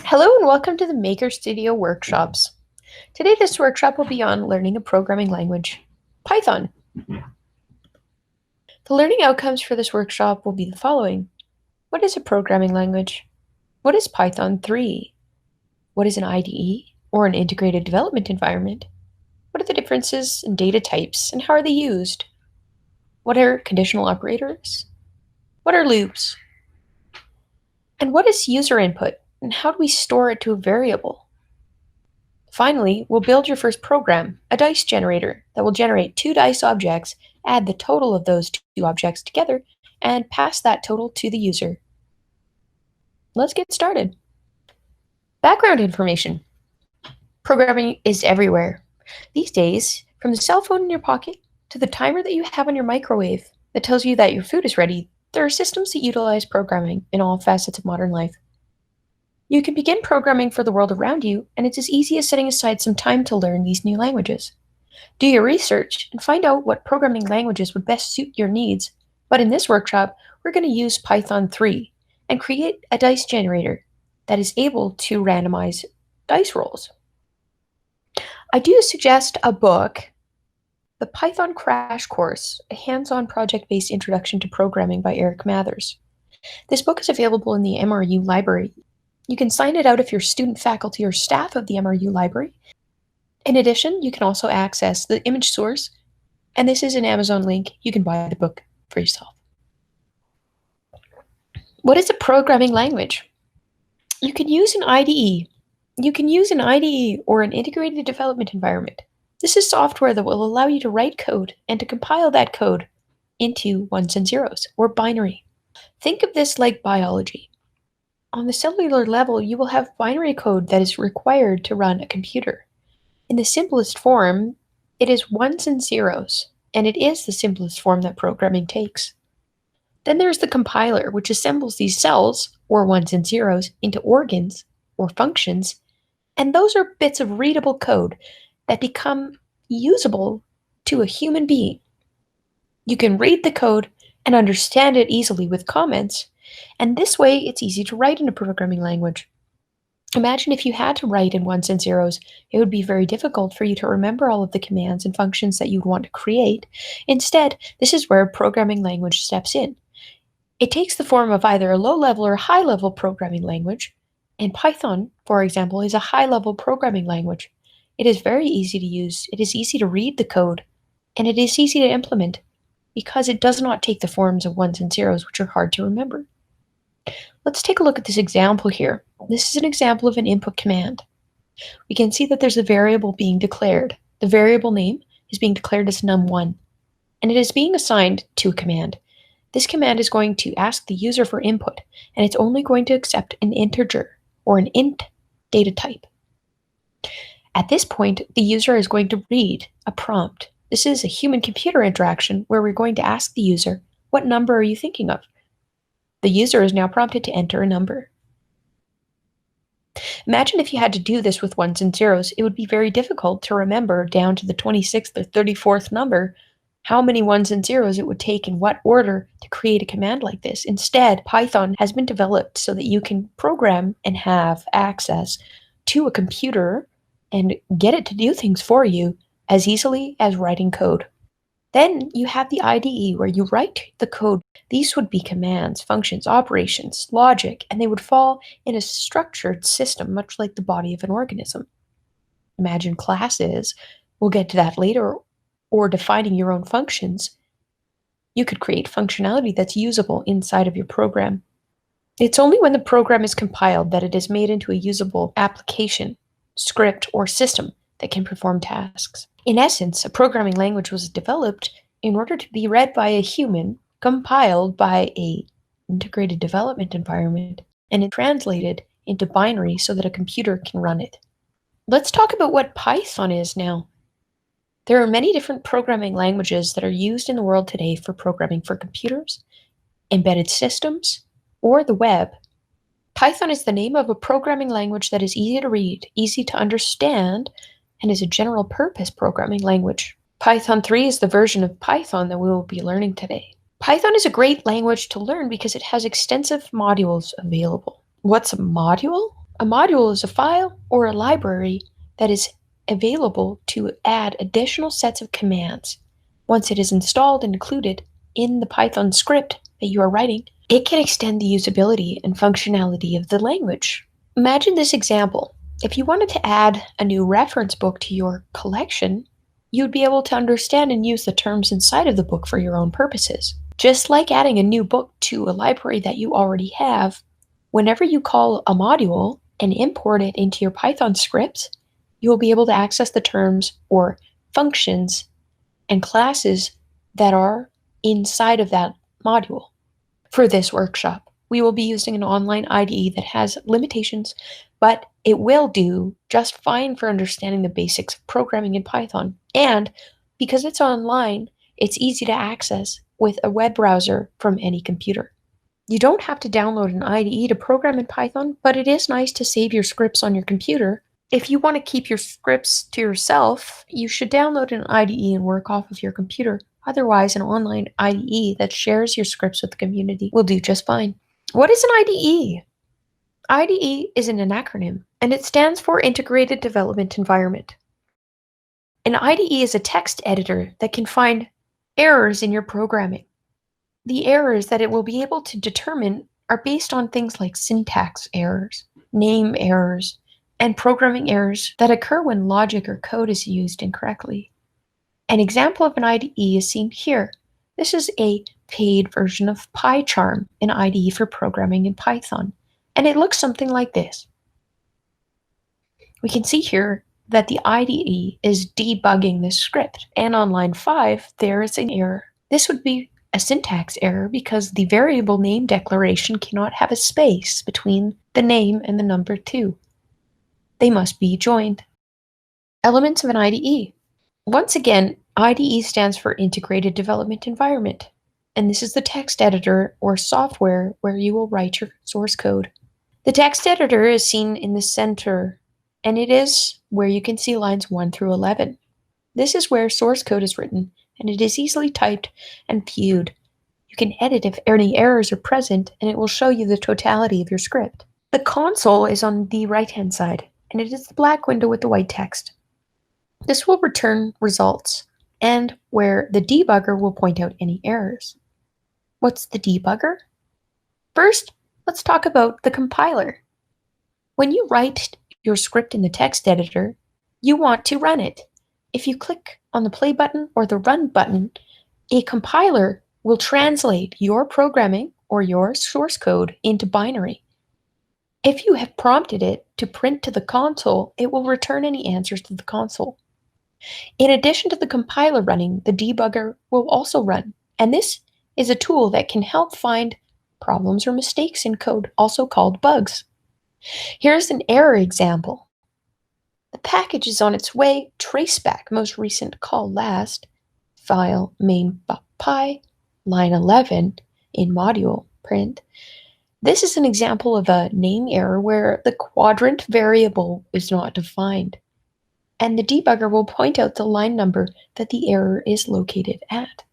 Hello and welcome to the Maker Studio workshops. Today this workshop will be on learning a programming language, Python. The learning outcomes for this workshop will be the following. What is a programming language? What is Python 3? What is an IDE or an integrated development environment? What are the differences in data types and how are they used? What are conditional operators? What are loops? And what is user input and how do we store it to a variable? Finally, we'll build your first program, a dice generator, that will generate two dice objects, add the total of those two objects together, and pass that total to the user. Let's get started. Background information. Programming is everywhere. These days, from the cell phone in your pocket to the timer that you have on your microwave that tells you that your food is ready, there are systems that utilize programming in all facets of modern life. You can begin programming for the world around you, and it's as easy as setting aside some time to learn these new languages. Do your research and find out what programming languages would best suit your needs. But in this workshop, we're going to use Python 3 and create a dice generator that is able to randomize dice rolls. I do suggest a book, The Python Crash Course, a hands-on project-based introduction to programming by Eric Mathers. This book is available in the MRU library. You can sign it out if you're student, faculty, or staff of the MRU library. In addition, you can also access the image source, and this is an Amazon link. You can buy the book for yourself. What is a programming language? You can use an IDE. You can use an IDE or an integrated development environment. This is software that will allow you to write code and to compile that code into ones and zeros, or binary. Think of this like biology. On the cellular level, you will have binary code that is required to run a computer. In the simplest form, it is ones and zeros, and it is the simplest form that programming takes. Then there's the compiler, which assembles these cells, or ones and zeros, into organs, or functions, and those are bits of readable code that become usable to a human being. You can read the code and understand it easily with comments, and this way it's easy to write in a programming language. Imagine if you had to write in ones and zeros, it would be very difficult for you to remember all of the commands and functions that you'd want to create. Instead, this is where a programming language steps in. It takes the form of either a low-level or high-level programming language, and Python, for example, is a high-level programming language. It is very easy to use, it is easy to read the code, and it is easy to implement because it does not take the forms of ones and zeros, which are hard to remember. Let's take a look at this example here. This is an example of an input command. We can see that there's a variable being declared. The variable name is being declared as num1, and it is being assigned to a command. This command is going to ask the user for input, and it's only going to accept an integer, or an int data type. At this point, the user is going to read a prompt. This is a human-computer interaction where we're going to ask the user, what number are you thinking of? The user is now prompted to enter a number. Imagine if you had to do this with ones and zeros, it would be very difficult to remember down to the 26th or 34th number how many ones and zeros it would take in what order to create a command like this. Instead, Python has been developed so that you can program and have access to a computer and get it to do things for you as easily as writing code. Then you have the IDE where you write the code. These would be commands, functions, operations, logic, and they would fall in a structured system, much like the body of an organism. Imagine classes, we'll get to that later, or defining your own functions. You could create functionality that's usable inside of your program. It's only when the program is compiled that it is made into a usable application, script, or system that can perform tasks. In essence, a programming language was developed in order to be read by a human, compiled by an integrated development environment, and translated into binary so that a computer can run it. Let's talk about what Python is now. There are many different programming languages that are used in the world today for programming for computers, embedded systems, or the web. Python is the name of a programming language that is easy to read, easy to understand, and is a general-purpose programming language. Python 3 is the version of Python that we will be learning today. Python is a great language to learn because it has extensive modules available. What's a module? A module is a file or a library that is available to add additional sets of commands. Once it is installed and included in the Python script that you are writing, it can extend the usability and functionality of the language. Imagine this example. If you wanted to add a new reference book to your collection, you'd be able to understand and use the terms inside of the book for your own purposes. Just like adding a new book to a library that you already have, whenever you call a module and import it into your Python script, you will be able to access the terms or functions and classes that are inside of that module. For this workshop, we will be using an online IDE that has limitations, but it will do just fine for understanding the basics of programming in Python. And because it's online, it's easy to access with a web browser from any computer. You don't have to download an IDE to program in Python, but it is nice to save your scripts on your computer. If you want to keep your scripts to yourself, you should download an IDE and work off of your computer. Otherwise, an online IDE that shares your scripts with the community will do just fine. What is an IDE? IDE is an acronym, and it stands for Integrated Development Environment. An IDE is a text editor that can find errors in your programming. The errors that it will be able to determine are based on things like syntax errors, name errors, and programming errors that occur when logic or code is used incorrectly. An example of an IDE is seen here. This is a paid version of PyCharm, an IDE for programming in Python, and it looks something like this. We can see here that the IDE is debugging this script, and on line 5, there is an error. This would be a syntax error because the variable name declaration cannot have a space between the name and the number 2. They must be joined. Elements of an IDE. Once again, IDE stands for Integrated Development Environment, and this is the text editor or software where you will write your source code. The text editor is seen in the center, and it is where you can see lines 1 through 11. This is where source code is written, and it is easily typed and viewed. You can edit if any errors are present, and it will show you the totality of your script. The console is on the right-hand side, and it is the black window with the white text. This will return results, and where the debugger will point out any errors. What's the debugger? First, let's talk about the compiler. When you write your script in the text editor, you want to run it. If you click on the play button or the run button, a compiler will translate your programming or your source code into binary. If you have prompted it to print to the console, it will return any answers to the console. In addition to the compiler running, the debugger will also run, and this is a tool that can help find problems or mistakes in code, also called bugs. Here's an error example. The package is on its way, traceback, most recent call last, file main.py, line 11, in module print. This is an example of a name error where the quadrant variable is not defined, and the debugger will point out the line number that the error is located at.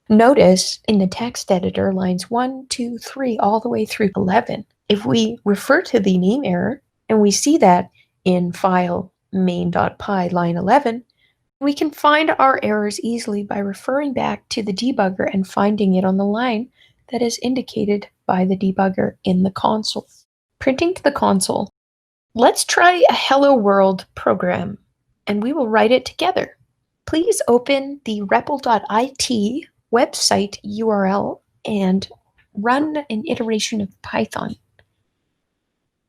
Notice in the text editor lines 1, 2, 3, all the way through 11. If we refer to the name error, and we see that in file main.py line 11, we can find our errors easily by referring back to the debugger and finding it on the line that is indicated by the debugger in the console. Printing to the console. Let's try a Hello World program, and we will write it together. Please open the REPL.it website URL and run an iteration of Python.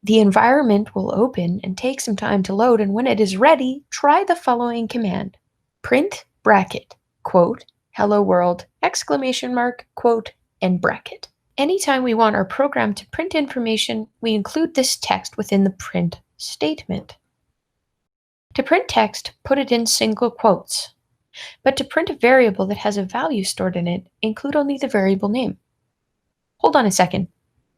The environment will open and take some time to load, and when it is ready, try the following command. Print bracket, quote, hello world, exclamation mark, quote, and bracket. Anytime we want our program to print information, we include this text within the print statement. To print text, put it in single quotes. But to print a variable that has a value stored in it, include only the variable name. Hold on a second.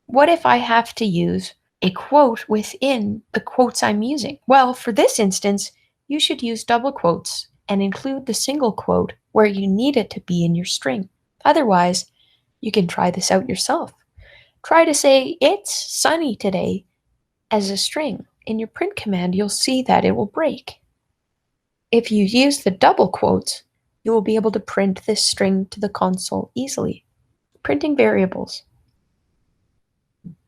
What if I have to use a quote within the quotes I'm using? Well, for this instance, you should use double quotes and include the single quote where you need it to be in your string. Otherwise, you can try this out yourself. Try to say, it's sunny today, as a string. In your print command, you'll see that it will break. If you use the double quotes, you will be able to print this string to the console easily. Printing variables.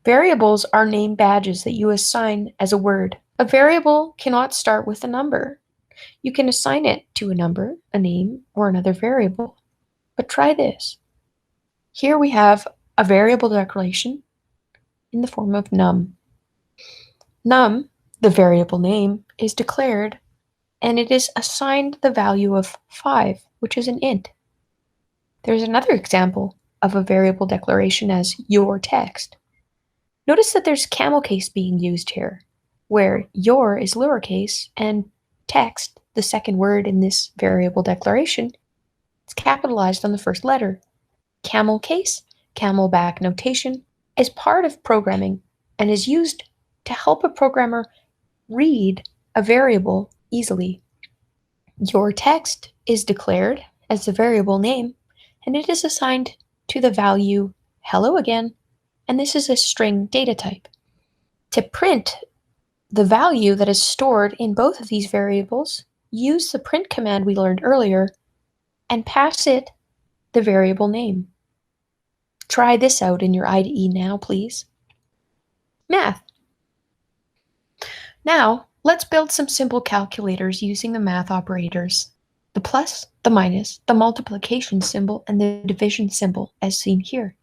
Variables are name badges that you assign as a word. A variable cannot start with a number. You can assign it to a number, a name, or another variable. But try this. Here we have a variable declaration in the form of num. Num, the variable name, is declared and it is assigned the value of 5, which is an int. There's another example of a variable declaration as your text. Notice that there's camel case being used here, where your is lowercase and text, the second word in this variable declaration, is capitalized on the first letter. Camel case, camelback notation, is part of programming and is used to help a programmer read a variable easily. Your text is declared as the variable name, and it is assigned to the value hello again, and this is a string data type. To print the value that is stored in both of these variables, use the print command we learned earlier and pass it the variable name. Try this out in your IDE now, please. Math. Now, let's build some simple calculators using the math operators. The plus, the minus, the multiplication symbol, and the division symbol, as seen here.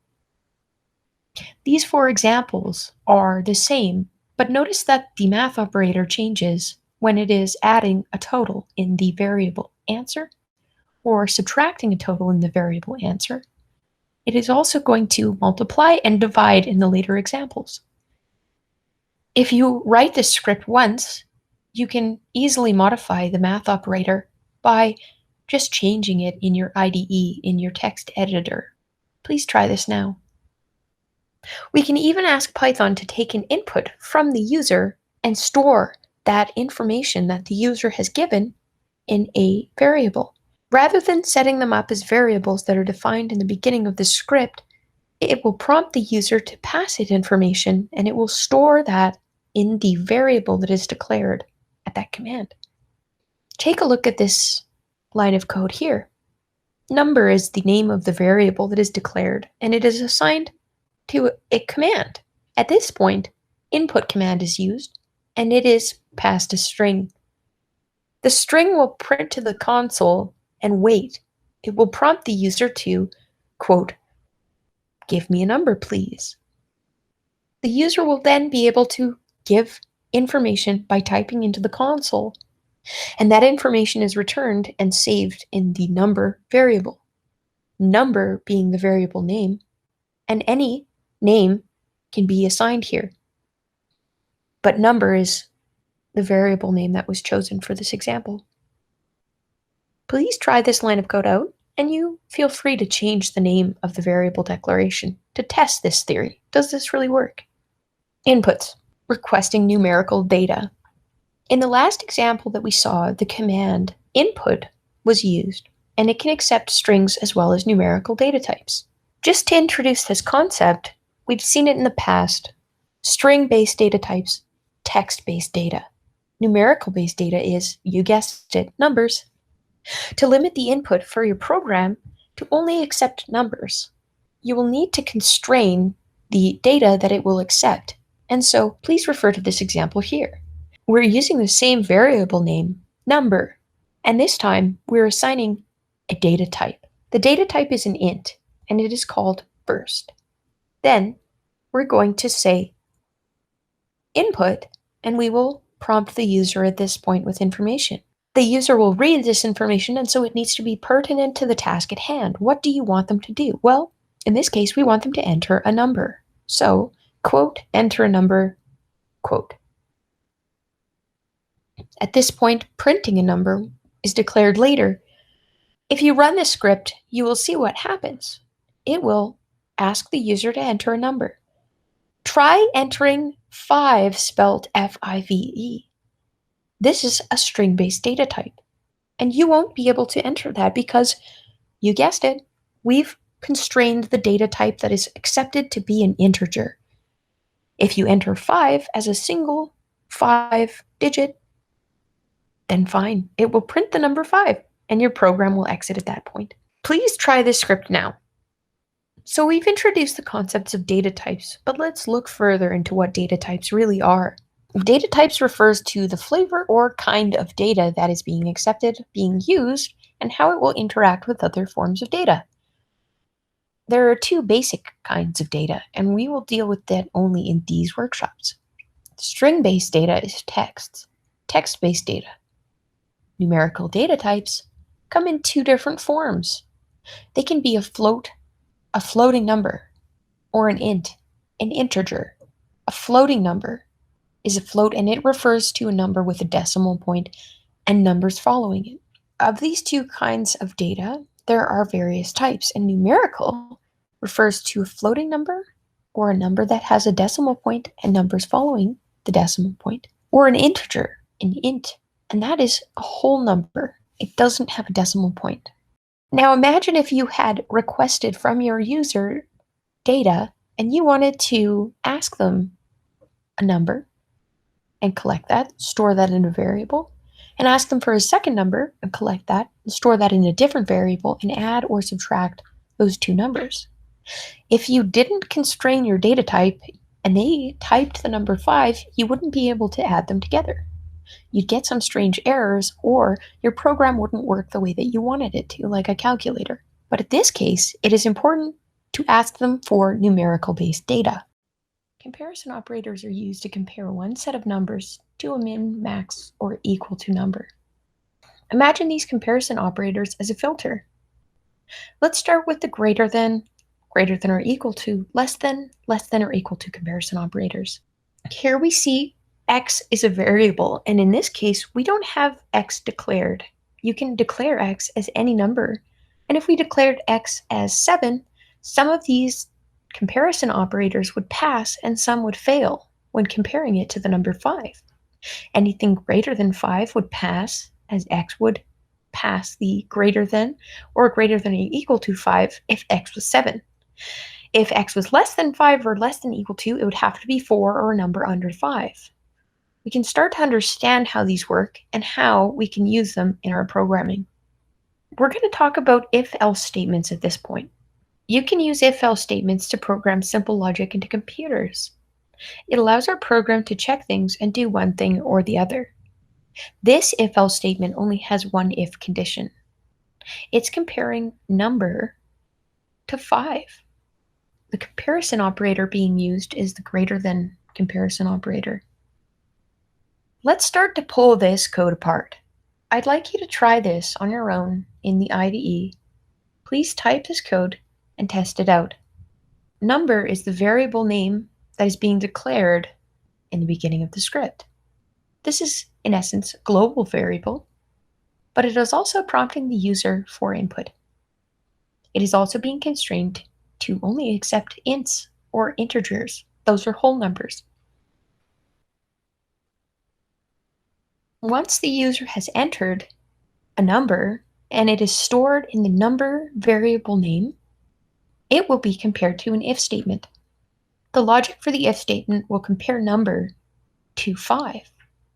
These 4 examples are the same, but notice that the math operator changes when it is adding a total in the variable answer or subtracting a total in the variable answer. It is also going to multiply and divide in the later examples. If you write this script once, you can easily modify the math operator by just changing it in your IDE, in your text editor. Please try this now. We can even ask Python to take an input from the user and store that information that the user has given in a variable. Rather than setting them up as variables that are defined in the beginning of the script, it will prompt the user to pass it information, and it will store that in the variable that is declared at that command. Take a look at this line of code here. Number is the name of the variable that is declared, and it is assigned to a command. At this point, input command is used, and it is passed a string. The string will print to the console and wait. It will prompt the user to, quote, "Give me a number, please." The user will then be able to give information by typing into the console, and that information is returned and saved in the number variable. Number being the variable name, and any name can be assigned here. But number is the variable name that was chosen for this example. Please try this line of code out, and you feel free to change the name of the variable declaration to test this theory. Does this really work? Inputs. Requesting numerical data. In the last example that we saw, the command input was used, and it can accept strings as well as numerical data types. Just to introduce this concept, we've seen it in the past. String-based data types, text-based data. Numerical-based data is, you guessed it, numbers. To limit the input for your program to only accept numbers, you will need to constrain the data that it will accept. And so please refer to this example here. We're using the same variable name, number, and this time we're assigning a data type. The data type is an int, and it is called first. Then we're going to say input, and we will prompt the user at this point with information. The user will read this information, and so it needs to be pertinent to the task at hand. What do you want them to do? Well, in this case, we want them to enter a number. So, quote, enter a number, quote. At this point, printing a number is declared later. If you run this script, you will see what happens. It will ask the user to enter a number. Try entering 5 spelled F-I-V-E. This is a string-based data type, and you won't be able to enter that because, you guessed it, we've constrained the data type that is accepted to be an integer. If you enter 5 as a single 5-digit, then fine, it will print the number 5, and your program will exit at that point. Please try this script now. So we've introduced the concepts of data types, but let's look further into what data types really are. Data types refers to the flavor or kind of data that is being accepted, being used, and how it will interact with other forms of data. There are two basic kinds of data, and we will deal with that only in these workshops. String-based data is text. Text-based data. Numerical data types come in two different forms. They can be a floating number, or an int, an integer. A floating number is a float, and it refers to a number with a decimal point and numbers following it. Of these two kinds of data, there are various types, and numerical refers to a floating number or a number that has a decimal point and numbers following the decimal point, or an integer, an int, and that is a whole number. It doesn't have a decimal point. Now imagine if you had requested from your user data and you wanted to ask them a number and collect that, store that in a variable, and ask them for a second number and collect that, and store that in a different variable, and add or subtract those two numbers. If you didn't constrain your data type and they typed the number 5, you wouldn't be able to add them together. You'd get some strange errors, or your program wouldn't work the way that you wanted it to, like a calculator. But in this case, it is important to ask them for numerical-based data. Comparison operators are used to compare one set of numbers to a min, max, or equal to number. Imagine these comparison operators as a filter. Let's start with the greater than or equal to, less than or equal to comparison operators. Here we see x is a variable, and in this case, we don't have x declared. You can declare x as any number, and if we declared x as 7, some of these comparison operators would pass and some would fail when comparing it to the number 5. Anything greater than 5 would pass, as x would pass the greater than or greater than or equal to 5 if x was 7. If x was less than 5 or less than equal to, it would have to be 4 or a number under 5. We can start to understand how these work and how we can use them in our programming. We're going to talk about if-else statements at this point. You can use if-else statements to program simple logic into computers. It allows our program to check things and do one thing or the other. This if-else statement only has one if condition. It's comparing number to 5. The comparison operator being used is the greater than comparison operator. Let's start to pull this code apart. I'd like you to try this on your own in the IDE. Please type this code and test it out. Number is the variable name that is being declared in the beginning of the script. This is, in essence, a global variable, but it is also prompting the user for input. It is also being constrained to only accept ints or integers. Those are whole numbers. Once the user has entered a number and it is stored in the number variable name, it will be compared to an if statement. The logic for the if statement will compare number to 5.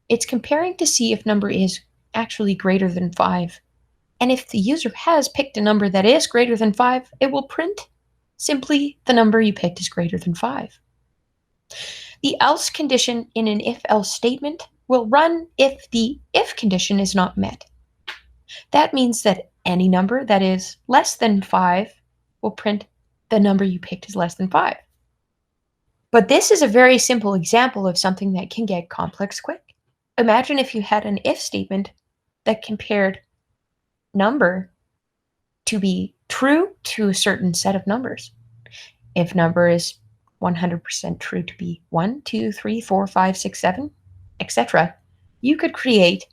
It's comparing to see if number is actually greater than 5. And if the user has picked a number that is greater than 5, it will print simply the number you picked is greater than 5. The else condition in an if-else statement will run if the if condition is not met. That means that any number that is less than 5 will print the number you picked is less than 5. But this is a very simple example of something that can get complex quick. Imagine if you had an if statement that compared number to be true to a certain set of numbers. If number is 100% true to be 1, 2, 3, 4, 5, 6, 7, etc., you could create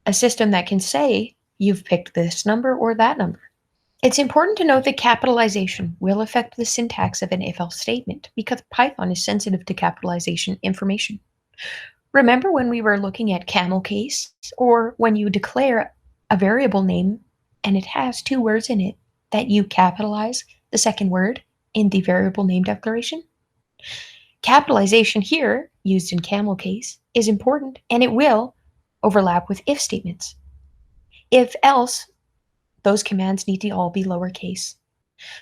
a system that can say you've picked this number or that number. It's important to note that capitalization will affect the syntax of an if-else statement because Python is sensitive to capitalization information. Remember when we were looking at camel case, or when you declare a variable name and it has 2 words in it that you capitalize the second word in the variable name declaration? Capitalization here, used in camel case, is important, and it will overlap with if statements. If else, those commands need to all be lowercase.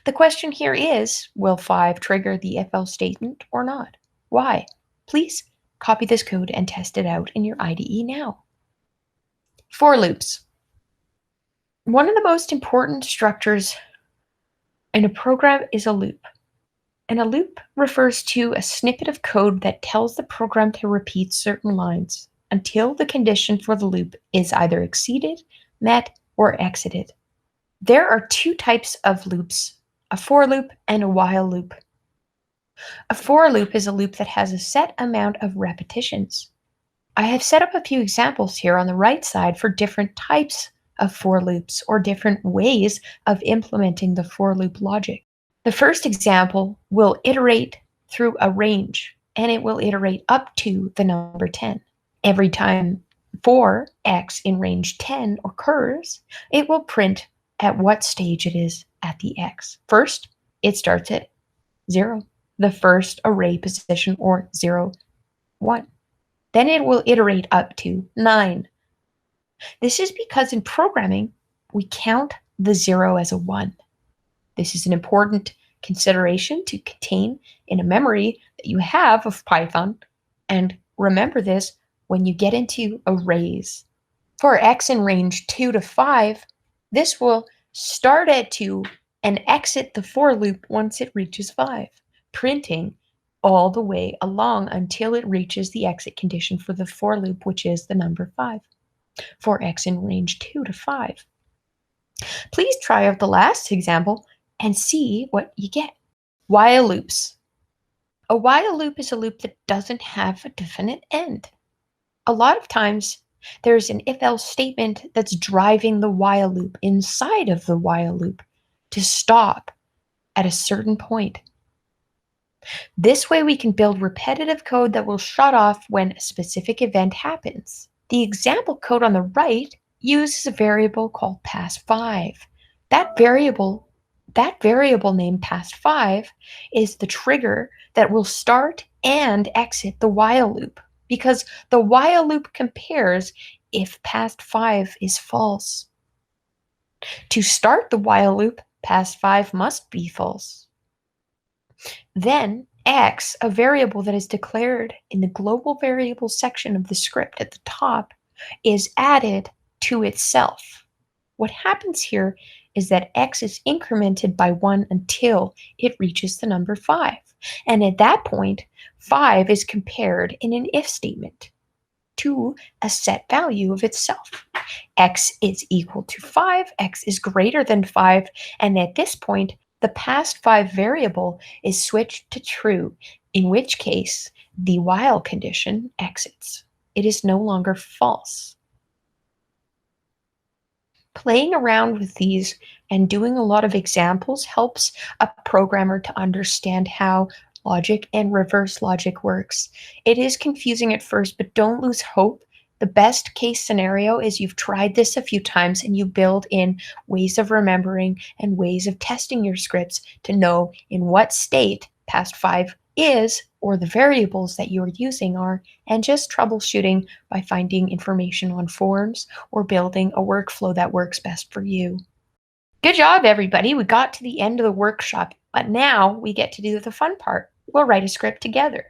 The question here is, will 5 trigger the if else statement or not? Why? Please copy this code and test it out in your IDE now. For loops. One of the most important structures in a program is a loop. And a loop refers to a snippet of code that tells the program to repeat certain lines until the condition for the loop is either exceeded, met, or exited. There are two types of loops, a for loop and a while loop. A for loop is a loop that has a set amount of repetitions. I have set up a few examples here on the right side for different types of for loops or different ways of implementing the for loop logic. The first example will iterate through a range, and it will iterate up to the number 10. Every time for x in range 10 occurs, it will print at what stage it is at the x. First, it starts at 0, the first array position, or 0, 1. Then it will iterate up to 9. This is because in programming, we count the 0 as a 1. This is an important consideration to contain in a memory that you have of Python, and remember this when you get into arrays. For x in range 2 to 5, this will start at 2 and exit the for loop once it reaches 5, printing all the way along until it reaches the exit condition for the for loop, which is the number 5, for x in range 2 to 5. Please try out the last example and see what you get. While loops. A while loop is a loop that doesn't have a definite end. A lot of times, there's an if-else statement that's driving the while loop inside of the while loop to stop at a certain point. This way we can build repetitive code that will shut off when a specific event happens. The example code on the right uses a variable called pass5. That variable named pass5 is the trigger that will start and exit the while loop, because the while loop compares if pass5 is false. To start the while loop, pass5 must be false. Then x, a variable that is declared in the global variable section of the script at the top, is added to itself. What happens here is that x is incremented by 1 until it reaches the number 5. And at that point, 5 is compared in an if statement to a set value of itself. X is equal to 5, x is greater than 5, and at this point, the pass5 variable is switched to true, in which case the while condition exits. It is no longer false. Playing around with these and doing a lot of examples helps a programmer to understand how logic and reverse logic works. It is confusing at first, but don't lose hope. The best case scenario is you've tried this a few times and you build in ways of remembering and ways of testing your scripts to know in what state pass5 is, or the variables that you're using are, and just troubleshooting by finding information on forums or building a workflow that works best for you. Good job, everybody. We got to the end of the workshop, but now we get to do the fun part. We'll write a script together.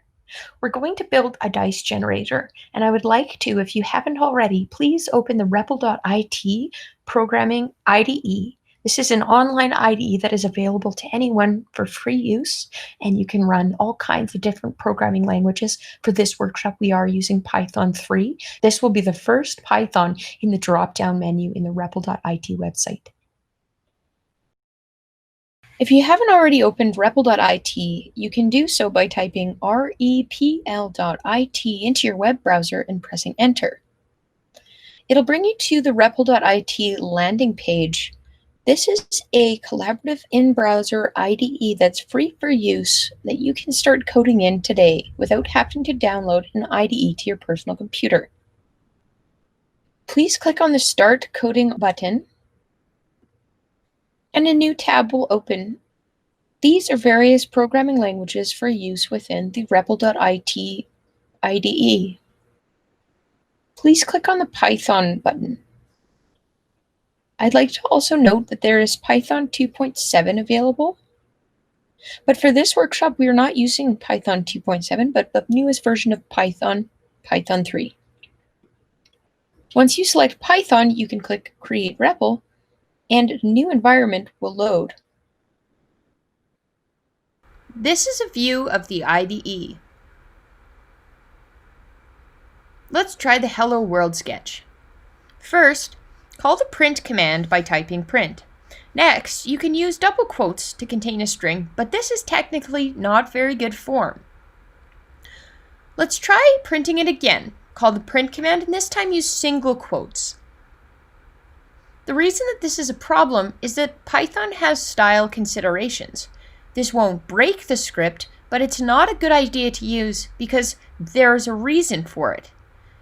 We're going to build a dice generator, and I would like to, if you haven't already, please open the REPL.IT programming IDE. This is an online IDE that is available to anyone for free use, and you can run all kinds of different programming languages. For this workshop, we are using Python 3. This will be the first Python in the drop-down menu in the REPL.IT website. If you haven't already opened REPL.IT, you can do so by typing repl.it into your web browser and pressing enter. It'll bring you to the REPL.IT landing page. This is a collaborative in-browser IDE that's free for use that you can start coding in today without having to download an IDE to your personal computer. Please click on the Start Coding button, and a new tab will open. These are various programming languages for use within the REPL.IT IDE. Please click on the Python button. I'd like to also note that there is Python 2.7 available, but for this workshop we are not using Python 2.7, but the newest version of Python, Python 3. Once you select Python, you can click Create REPL, and a new environment will load. This is a view of the IDE. Let's try the Hello World sketch. First, call the print command by typing print. Next, you can use double quotes to contain a string, but this is technically not very good form. Let's try printing it again. Call the print command and this time use single quotes. The reason that this is a problem is that Python has style considerations. This won't break the script, but it's not a good idea to use because there's a reason for it.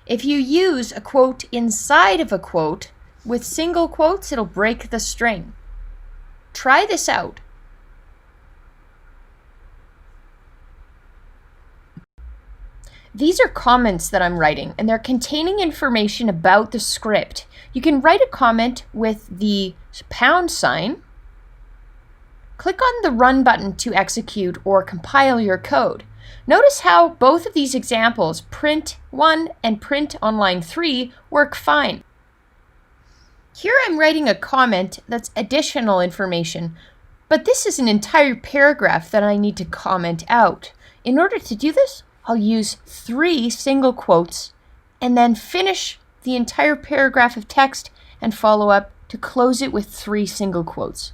If you use a quote inside of a quote, with single quotes, it'll break the string. Try this out. These are comments that I'm writing, and they're containing information about the script. You can write a comment with the pound sign. Click on the Run button to execute or compile your code. Notice how both of these examples, print 1 and print on line 3, work fine. Here I'm writing a comment that's additional information, but this is an entire paragraph that I need to comment out. In order to do this, I'll use 3 single quotes and then finish the entire paragraph of text and follow up to close it with 3 single quotes.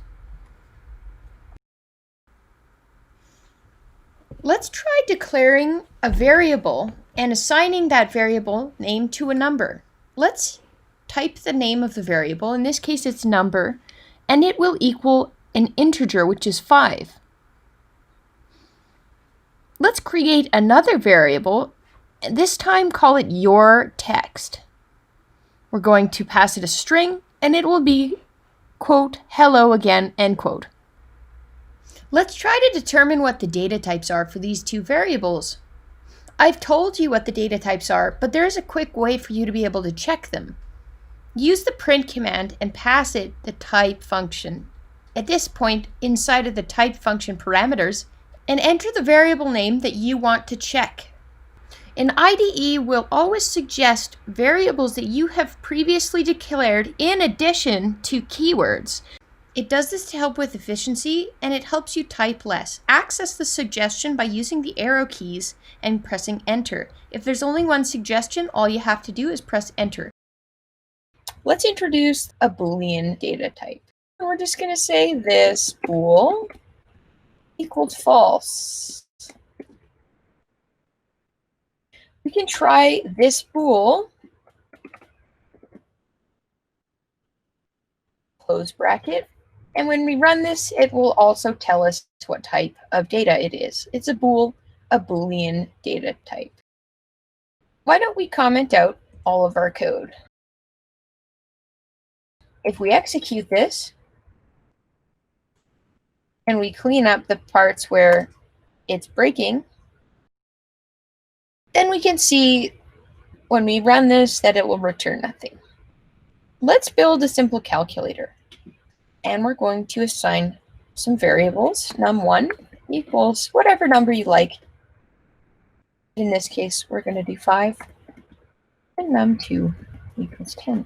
Let's try declaring a variable and assigning that variable name to a number. Let's type the name of the variable, in this case it's number, and it will equal an integer, which is 5. Let's create another variable, and this time call it your text. We're going to pass it a string, and it will be, quote, hello again, end quote. Let's try to determine what the data types are for these two variables. I've told you what the data types are, but there's a quick way for you to be able to check them. Use the print command and pass it the type function. At this point, inside of the type function parameters, and enter the variable name that you want to check. An IDE will always suggest variables that you have previously declared in addition to keywords. It does this to help with efficiency, and it helps you type less. Access the suggestion by using the arrow keys and pressing enter. If there's only one suggestion, all you have to do is press enter. Let's introduce a Boolean data type. We're just going to say this bool equals false. We can try this bool, close bracket, and when we run this, it will also tell us what type of data it is. It's a bool, a Boolean data type. Why don't we comment out all of our code? If we execute this, and we clean up the parts where it's breaking, then we can see when we run this that it will return nothing. Let's build a simple calculator. And we're going to assign some variables. Num1 equals whatever number you like. In this case, we're going to do 5. And num2 equals 10.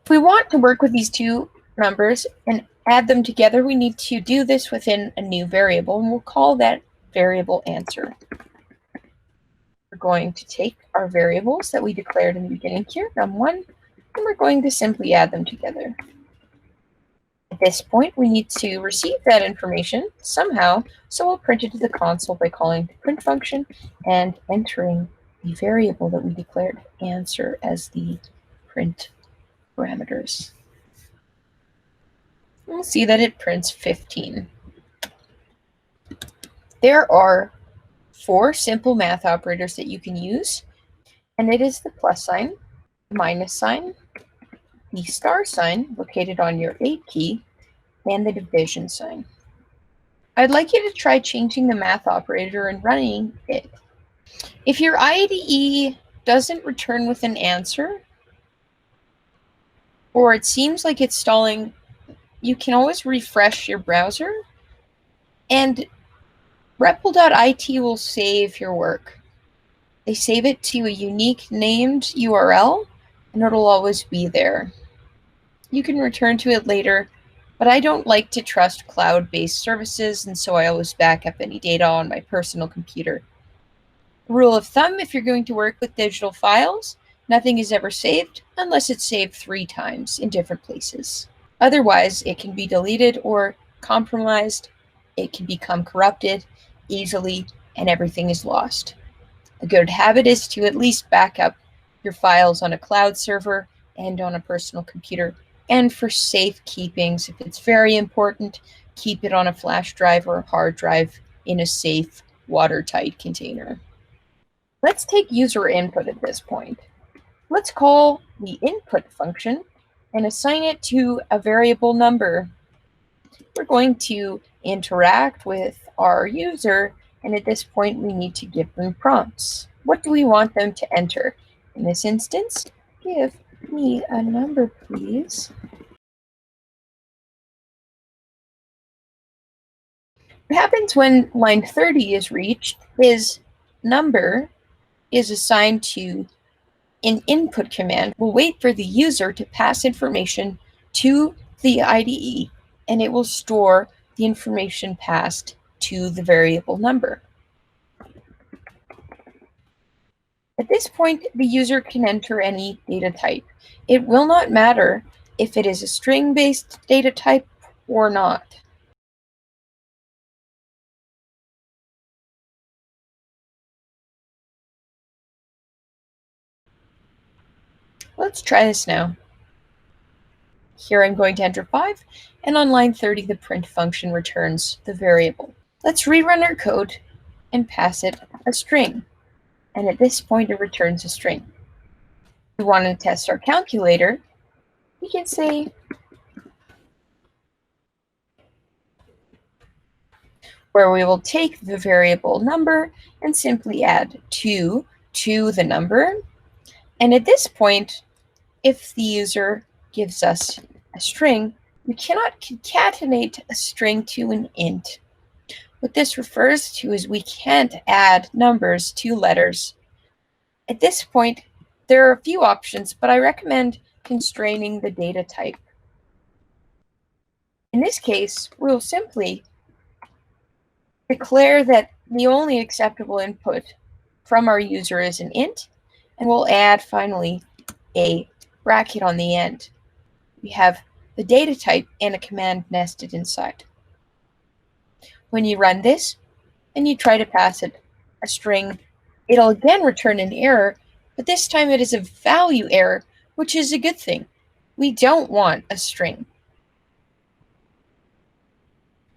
If we want to work with these two numbers and add them together, we need to do this within a new variable, and we'll call that variable answer. We're going to take our variables that we declared in the beginning here, num1, and we're going to simply add them together. At this point, we need to receive that information somehow, so we'll print it to the console by calling the print function and entering the variable that we declared answer as the print parameters. We'll see that it prints 15. There are 4 simple math operators that you can use, and it is the plus sign, the minus sign, the star sign located on your 8 key, and the division sign. I'd like you to try changing the math operator and running it. If your IDE doesn't return with an answer, or it seems like it's stalling, you can always refresh your browser, and REPL.it will save your work. They save it to a unique named URL, and it'll always be there. You can return to it later, but I don't like to trust cloud-based services, and so I always back up any data on my personal computer. Rule of thumb, if you're going to work with digital files, nothing is ever saved unless it's saved 3 times in different places. Otherwise, it can be deleted or compromised, it can become corrupted easily, and everything is lost. A good habit is to at least back up your files on a cloud server and on a personal computer. And for safekeepings, if it's very important, keep it on a flash drive or a hard drive in a safe, watertight container. Let's take user input at this point. Let's call the input function and assign it to a variable number. We're going to interact with our user, and at this point we need to give them prompts. What do we want them to enter? In this instance, give me a number, please. What happens when line 30 is reached is number is assigned to an input command. We'll wait for the user to pass information to the IDE, and it will store the information passed to the variable number. At this point, the user can enter any data type. It will not matter if it is a string-based data type or not. Let's try this now. Here I'm going to enter 5, and on line 30 the print function returns the variable. Let's rerun our code and pass it a string, and at this point it returns a string. If we want to test our calculator, we can say where we will take the variable number and simply add 2 to the number. And at this point, if the user gives us a string, we cannot concatenate a string to an int. What this refers to is we can't add numbers to letters. At this point, there are a few options, but I recommend constraining the data type. In this case, we'll simply declare that the only acceptable input from our user is an int, and we'll add finally a bracket on the end. We have the data type and a command nested inside. When you run this and you try to pass it a string, it'll again return an error, but this time it is a value error, which is a good thing. We don't want a string.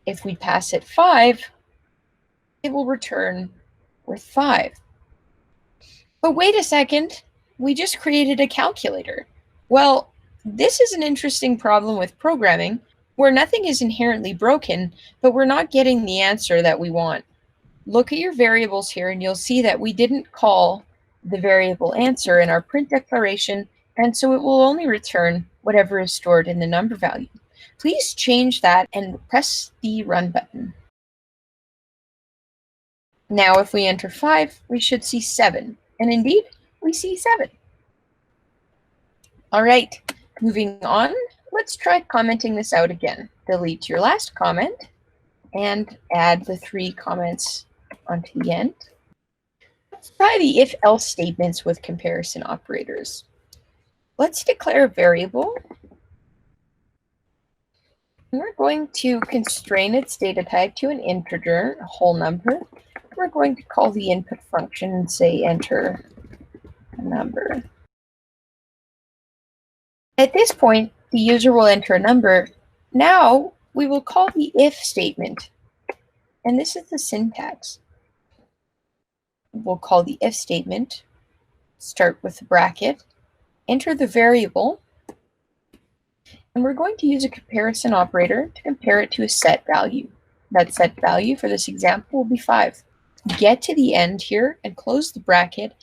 If we pass it 5, it will return with 5. But wait a second, we just created a calculator. Well, this is an interesting problem with programming where nothing is inherently broken, but we're not getting the answer that we want. Look at your variables here and you'll see that we didn't call the variable answer in our print declaration, and so it will only return whatever is stored in the number value. Please change that and press the run button. Now if we enter 5, we should see 7, and indeed we see 7. All right, moving on, let's try commenting this out again. Delete your last comment and add the 3 comments onto the end. Let's try the if-else statements with comparison operators. Let's declare a variable. We're going to constrain its data type to an integer, a whole number. We're going to call the input function and say enter a number. At this point, the user will enter a number. Now we will call the if statement, and this is the syntax. We'll call the if statement, start with a bracket, enter the variable, And we're going to use a comparison operator to compare it to a set value. That set value for this example will be 5. Get to the end here and close the bracket,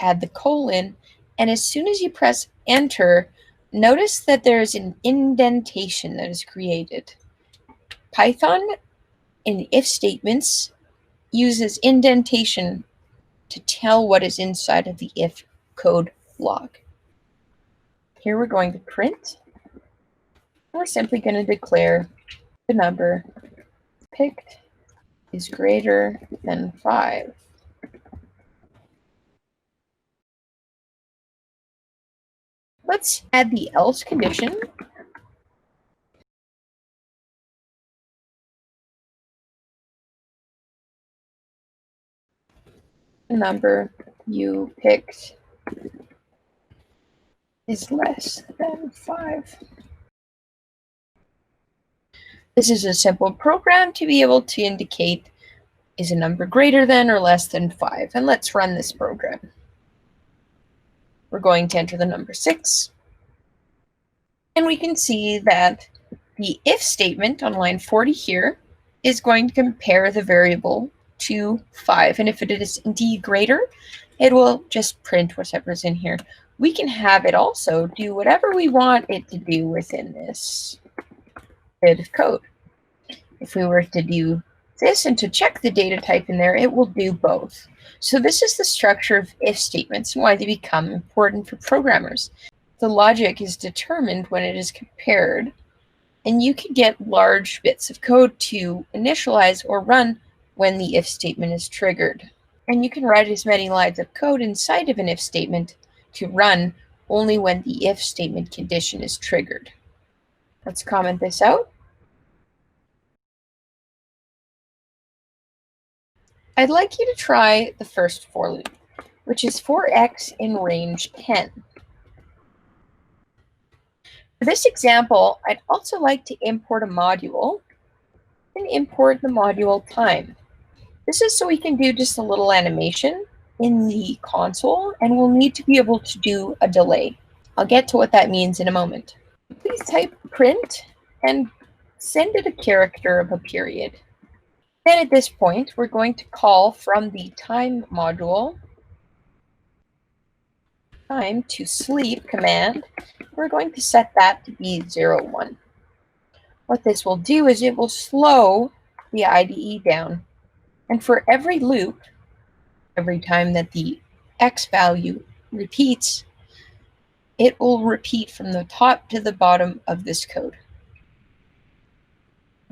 add the colon, and as soon as you press enter, notice that there's an indentation that is created. Python in if statements uses indentation to tell what is inside of the if code block. Here we're going to print. We're simply going to declare the number picked is greater than 5. Let's add the else condition. The number you picked is less than 5. This is a simple program to be able to indicate is a number greater than or less than 5. And let's run this program. We're going to enter the number 6. And we can see that the if statement on line 40 here is going to compare the variable to 5. And if it is indeed greater, it will just print whatever's in here. We can have it also do whatever we want it to do within this bit of code. If we were to do this and to check the data type in there, it will do both. So this is the structure of if statements and why they become important for programmers. The logic is determined when it is compared, and you can get large bits of code to initialize or run when the if statement is triggered. And you can write as many lines of code inside of an if statement to run only when the if statement condition is triggered. Let's comment this out. I'd like you to try the first for loop, which is for x in range 10. For this example, I'd also like to import a module and import the module time. This is so we can do just a little animation in the console, and we'll need to be able to do a delay. I'll get to what that means in a moment. Please type print and send it a character of a period. Then at this point, we're going to call from the time module time to sleep command. We're going to set that to be 0, 1. What this will do is it will slow the IDE down. And for every loop, every time that the x value repeats, it will repeat from the top to the bottom of this code.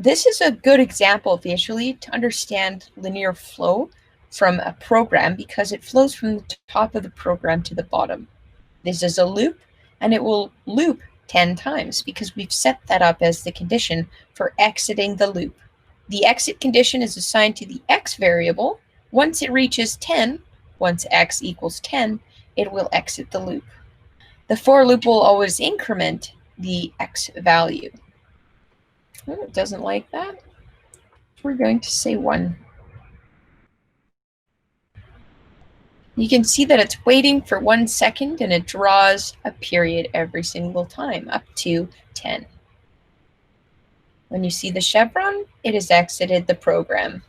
This is a good example visually to understand linear flow from a program because it flows from the top of the program to the bottom. This is a loop, and it will loop 10 times because we've set that up as the condition for exiting the loop. The exit condition is assigned to the x variable. Once it reaches 10, once x equals 10, it will exit the loop. The for loop will always increment the x value. Oh, it doesn't like that. We're going to say 1. You can see that it's waiting for 1 second, and it draws a period every single time, up to 10. When you see the chevron, it has exited the program.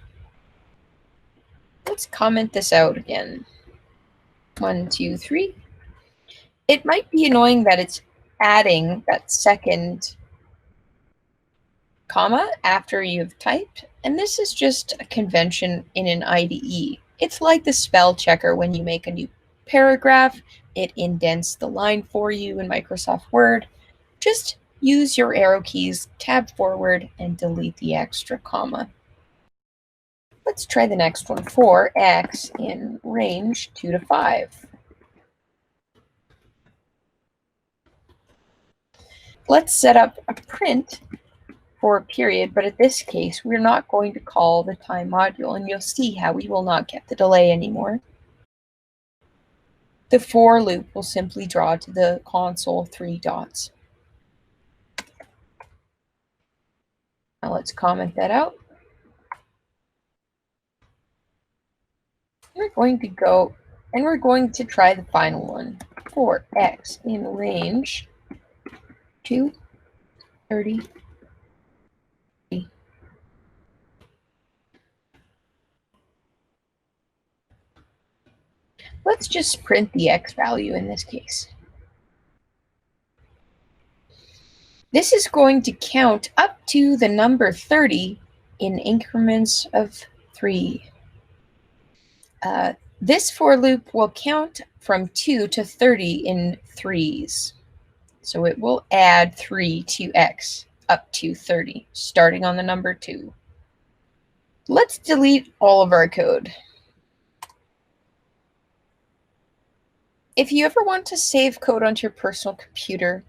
Let's comment this out again. 1, 2, 3. It might be annoying that it's adding that second comma after you've typed, and this is just a convention in an IDE. It's like the spell checker when you make a new paragraph. It indents the line for you in Microsoft Word. Just use your arrow keys, tab forward, and delete the extra comma. Let's try the next one for x in range 2 to 5. Let's set up a print for a period, but in this case, we're not going to call the time module, and you'll see how we will not get the delay anymore. The for loop will simply draw to the console 3 dots. Now let's comment that out. We're going to go and we're going to try the final one for x in range 2 30. Let's just print the x value in this case. This is going to count up to the number 30 in increments of 3. This for loop will count from 2 to 30 in threes. So it will add 3 to x up to 30, starting on the number 2. Let's delete all of our code. If you ever want to save code onto your personal computer,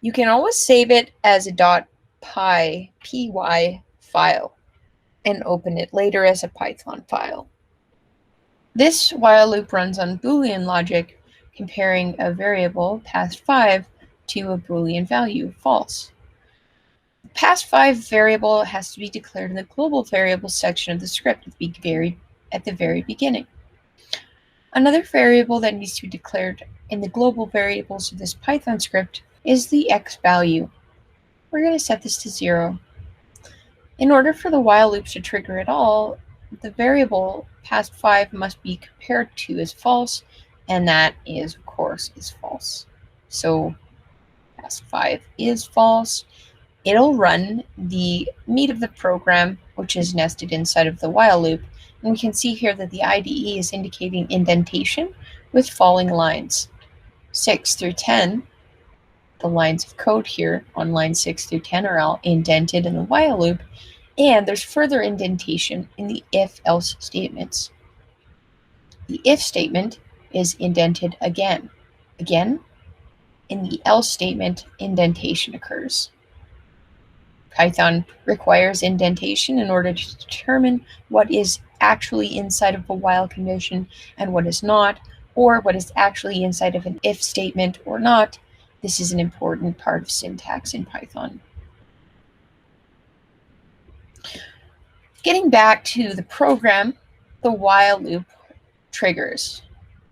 you can always save it as a .py file and open it later as a Python file. This while loop runs on Boolean logic, comparing a variable past 5 to a Boolean value, false. The past 5 variable has to be declared in the global variables section of the script at the very beginning. Another variable that needs to be declared in the global variables of this Python script is the x value. We're going to set this to 0. In order for the while loop to trigger at all, the variable past 5 must be compared to as false, and that is, of course, is false. So past 5 is false. It'll run the meat of the program, which is nested inside of the while loop, and we can see here that the IDE is indicating indentation with falling lines. 6 through 10, the lines of code here on lines 6 through 10 are all indented in the while loop, and there's further indentation in the if-else statements. The if statement is indented again. Again, in the else statement, indentation occurs. Python requires indentation in order to determine what is actually inside of a while condition and what is not, or what is actually inside of an if statement or not. This is an important part of syntax in Python. Getting back to the program, the while loop triggers,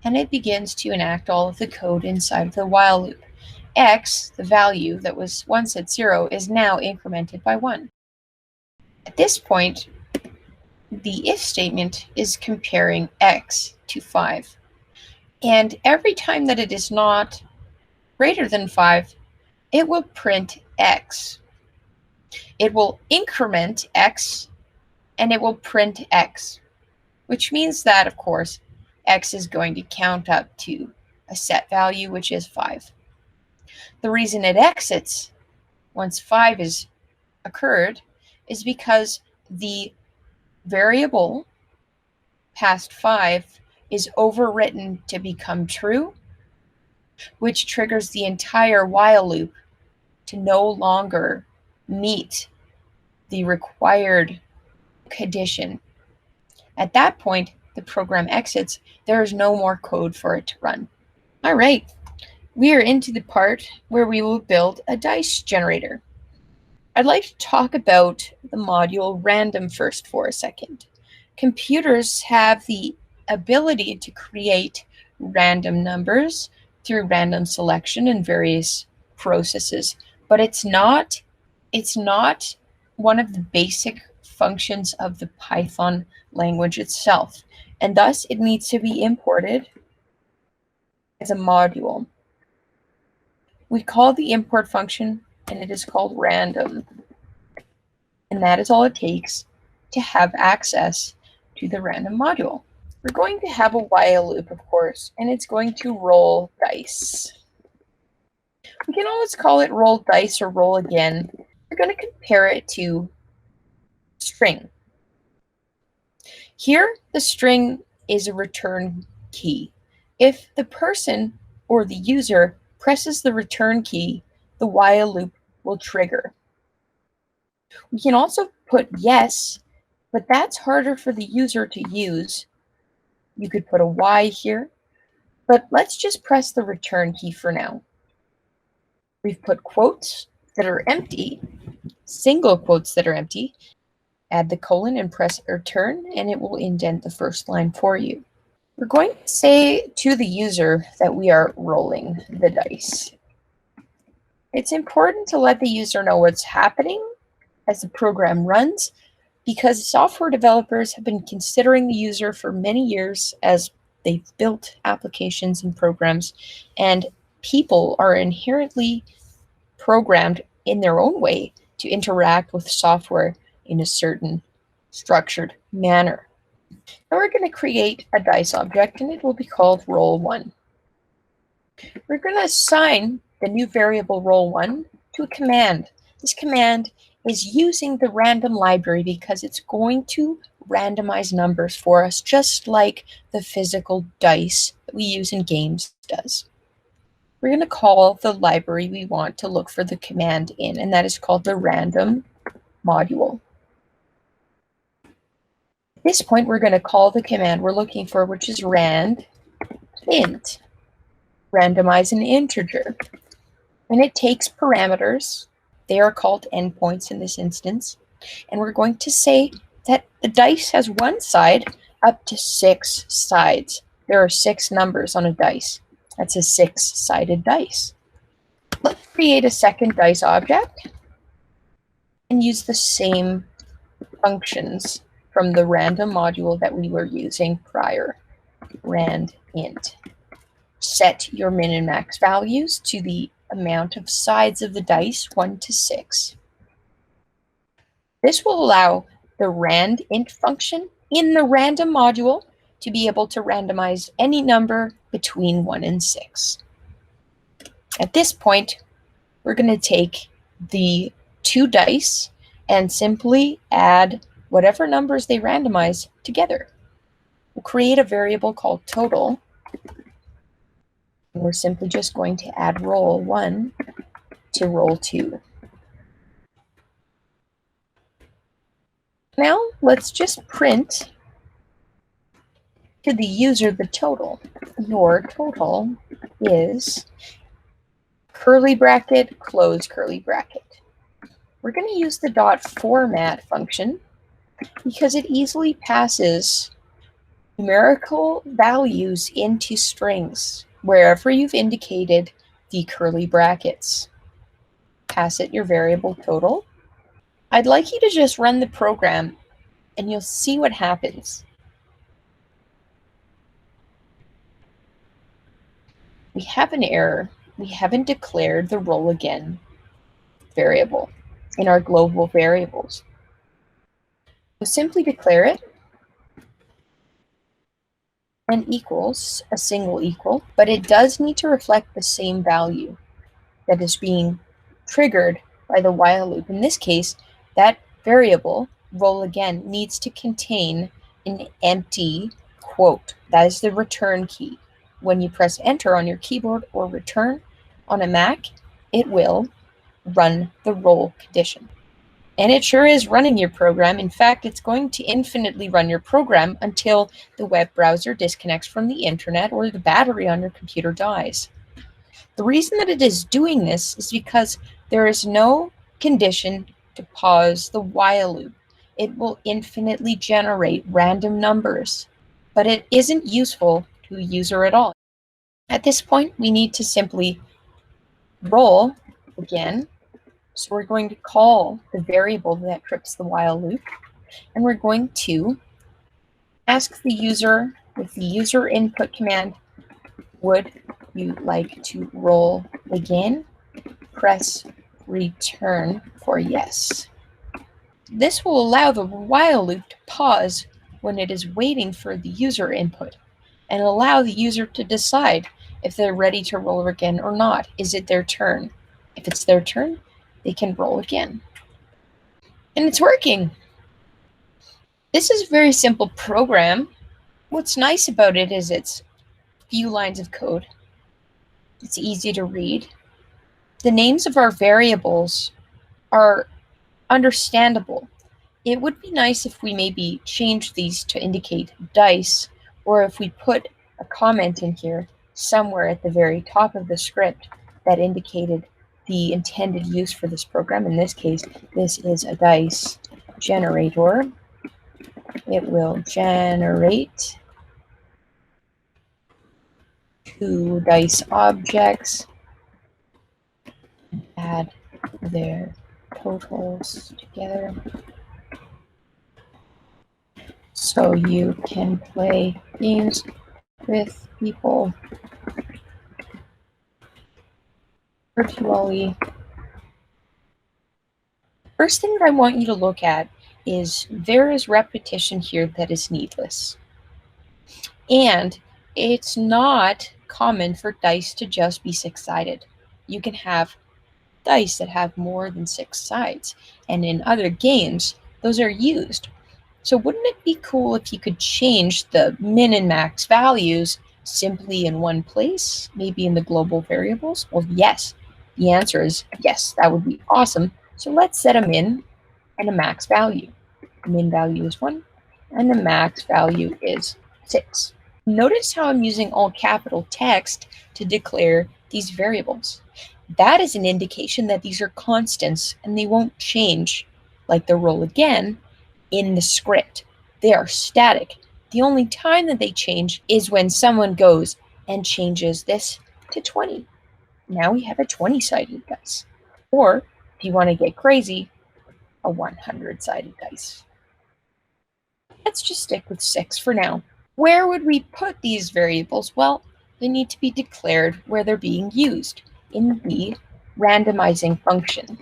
and it begins to enact all of the code inside of the while loop. X, the value that was once at 0, is now incremented by 1. At this point, the if statement is comparing x to 5. And every time that it is not greater than 5, it will print x. It will increment x, and it will print x, which means that, of course, x is going to count up to a set value, which is 5. The reason it exits once 5 is occurred is because the variable past 5 is overwritten to become true, which triggers the entire while loop to no longer meet the required condition. At that point, the program exits. There is no more code for it to run. All right, we are into the part where we will build a dice generator. I'd like to talk about the module random first for a second. Computers have the ability to create random numbers through random selection and various processes, but it's not one of the basic functions of the Python language itself, and thus it needs to be imported as a module. We call the import function, and it is called random, and that is all it takes to have access to the random module. We're going to have a while loop, of course, and it's going to roll dice. We can always call it roll dice or roll again. We're going to compare it to string. Here, the string is a return key. If the person or the user presses the return key, the while loop will trigger. We can also put yes, but that's harder for the user to use. You could put a Y here, but let's just press the return key for now. We've put quotes that are empty, single quotes that are empty. Add the colon and press return, and it will indent the first line for you. We're going to say to the user that we are rolling the dice. It's important to let the user know what's happening as the program runs, because software developers have been considering the user for many years as they've built applications and programs, and people are inherently programmed in their own way to interact with software in a certain structured manner. Now we're going to create a dice object, and it will be called roll1. We're going to assign the new variable roll1 to a command. This command is using the random library because it's going to randomize numbers for us, just like the physical dice that we use in games does. We're going to call the library we want to look for the command in, and that is called the random module. At this point, we're going to call the command we're looking for, which is rand int, randomize an integer. And it takes parameters. They are called endpoints in this instance. And we're going to say that the dice has one side up to 6 sides. There are 6 numbers on a dice. That's a 6-sided dice. Let's create a second dice object and use the same functions from the random module that we were using prior. Rand int. Set your min and max values to the amount of sides of the dice, 1 to 6. This will allow the rand int function in the random module to be able to randomize any number between 1 and 6. At this point, we're going to take the 2 dice and simply add whatever numbers they randomize together. We'll create a variable called total. We're simply just going to add roll1 to roll2. Now let's just print to the user the total. Your total is curly bracket, close curly bracket. We're going to use the .format function because it easily passes numerical values into strings wherever you've indicated the curly brackets. Pass it your variable total. I'd like you to just run the program and you'll see what happens. We have an error. We haven't declared the roll again variable in our global variables. So simply declare it and equals a single equal, but it does need to reflect the same value that is being triggered by the while loop. In this case, that variable, roll again, needs to contain an empty quote. That is the return key. When you press enter on your keyboard or return on a Mac, it will run the roll condition. And it sure is running your program. In fact, it's going to infinitely run your program until the web browser disconnects from the internet or the battery on your computer dies. The reason that it is doing this is because there is no condition to pause the while loop. It will infinitely generate random numbers, but it isn't useful to a user at all. At this point, we need to simply roll again. So we're going to call the variable that trips the while loop, and we're going to ask the user with the user input command, would you like to roll again? Press return for yes. This will allow the while loop to pause when it is waiting for the user input and allow the user to decide if they're ready to roll again or not. Is it their turn? If it's their turn, they can roll again. And it's working. This is a very simple program. What's nice about it is it's few lines of code. It's easy to read. The names of our variables are understandable. It would be nice if we maybe change these to indicate dice, or if we put a comment in here somewhere at the very top of the script that indicated the intended use for this program. In this case, this is a dice generator. It will generate 2 dice objects add their totals together so you can play games with people virtually. First thing that I want you to look at is there is repetition here that is needless. And it's not common for dice to just be six-sided. You can have dice that have more than six sides, and in other games, those are used. So wouldn't it be cool if you could change the min and max values simply in one place, maybe in the global variables? Well, yes. The answer is yes, that would be awesome. So let's set a min and a max value. The min value is 1, and the max value is 6. Notice how I'm using all capital text to declare these variables. That is an indication that these are constants and they won't change like the roll again in the script. They are static. The only time that they change is when someone goes and changes this to 20. Now we have a 20-sided dice. Or, if you want to get crazy, a 100-sided dice. Let's just stick with 6 for now. Where would we put these variables? Well, they need to be declared where they're being used, in the randomizing function.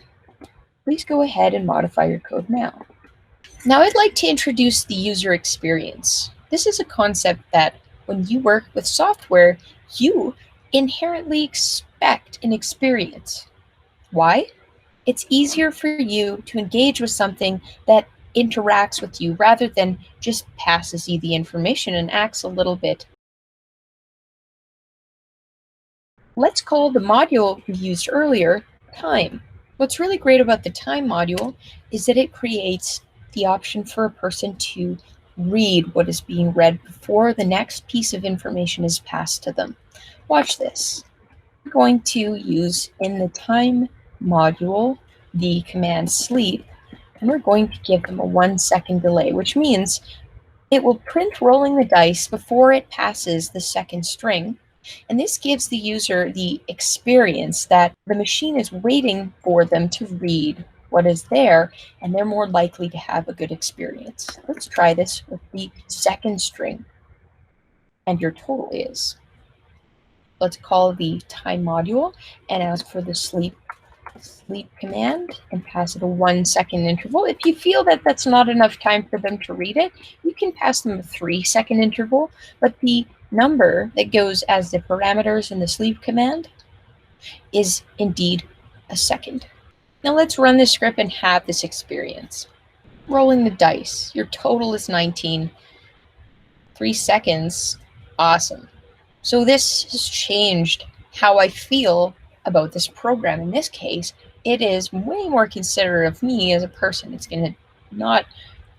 Please go ahead and modify your code now. Now I'd like to introduce the user experience. This is a concept that when you work with software, you inherently expect an experience. Why? It's easier for you to engage with something that interacts with you rather than just passes you the information and acts a little bit. Let's call the module we used earlier time. What's really great about the time module is that it creates the option for a person to read what is being read before the next piece of information is passed to them. Watch this. We're going to use in the time module the command sleep, and we're going to give them a 1-second delay, which means it will print rolling the dice before it passes the second string. And this gives the user the experience that the machine is waiting for them to read what is there, and they're more likely to have a good experience. Let's try this with the second string. And your total is. Let's call the time module and ask for the sleep command and pass it a 1-second interval. If you feel that that's not enough time for them to read it, you can pass them a 3-second interval, but the number that goes as the parameters in the sleep command is indeed a second. Now let's run this script and have this experience. Rolling the dice. Your total is 19. 3 seconds. Awesome. So this has changed how I feel about this program. In this case, it is way more considerate of me as a person. It's going to not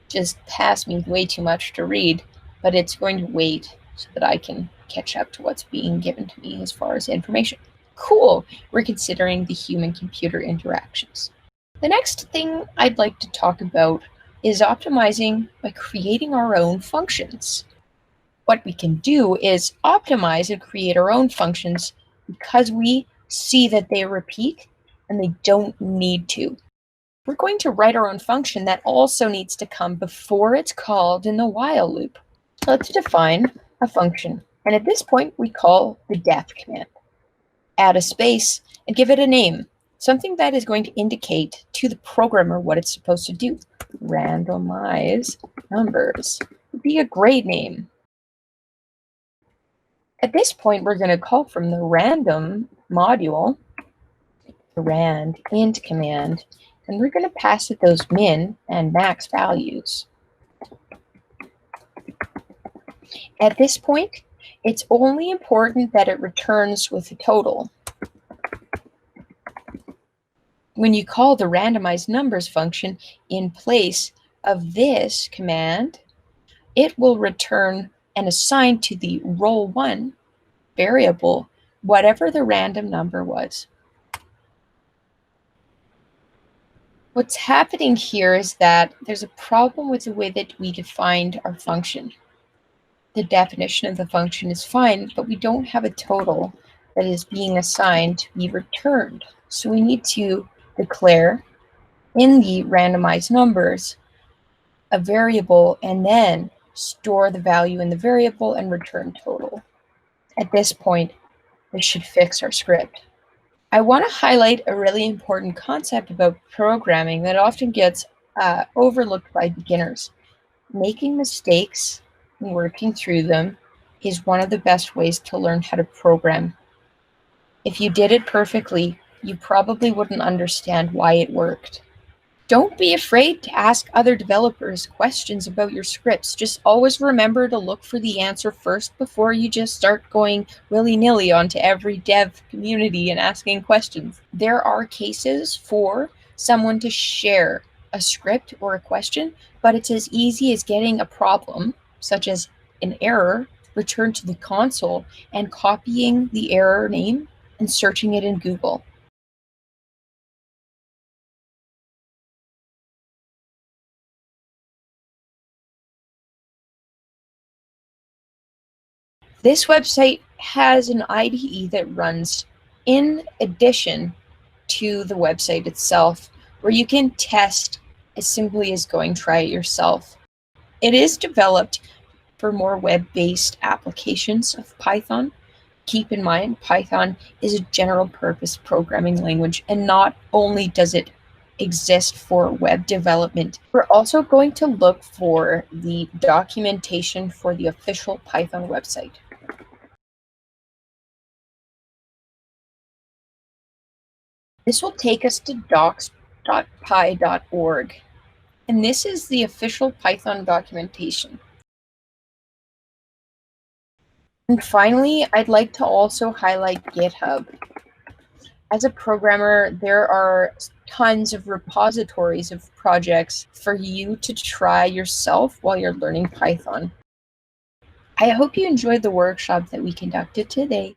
just pass me way too much to read, but it's going to wait so that I can catch up to what's being given to me as far as information. Cool. We're considering the human-computer interactions. The next thing I'd like to talk about is optimizing by creating our own functions. What we can do is optimize and create our own functions because we see that they repeat and they don't need to. We're going to write our own function that also needs to come before it's called in the while loop. Let's define a function, and at this point we call the def command. Add a space and give it a name, something that is going to indicate to the programmer what it's supposed to do. Randomize numbers would be a great name. At this point, we're going to call from the random module, the rand int command, and we're going to pass it those min and max values. At this point, it's only important that it returns with a total. When you call the randomized numbers function in place of this command, it will return and assign to the roll1 variable whatever the random number was. What's happening here is that there's a problem with the way that we defined our function. The definition of the function is fine, but we don't have a total that is being assigned to be returned. So we need to declare in the randomized numbers a variable and then store the value in the variable and return total. At this point, this should fix our script. I want to highlight a really important concept about programming that often gets overlooked by beginners. Making mistakes and working through them is one of the best ways to learn how to program. If you did it perfectly, you probably wouldn't understand why it worked. Don't be afraid to ask other developers questions about your scripts. Just always remember to look for the answer first before you just start going willy-nilly onto every dev community and asking questions. There are cases for someone to share a script or a question, but it's as easy as getting a problem, such as an error, returned to the console and copying the error name and searching it in Google. This website has an IDE that runs in addition to the website itself, where you can test as simply as going try it yourself. It is developed for more web-based applications of Python. Keep in mind, Python is a general purpose programming language, and not only does it exist for web development, we're also going to look for the documentation for the official Python website. This will take us to docs.py.org, and this is the official Python documentation. And finally, I'd like to also highlight GitHub. As a programmer, there are tons of repositories of projects for you to try yourself while you're learning Python. I hope you enjoyed the workshop that we conducted today.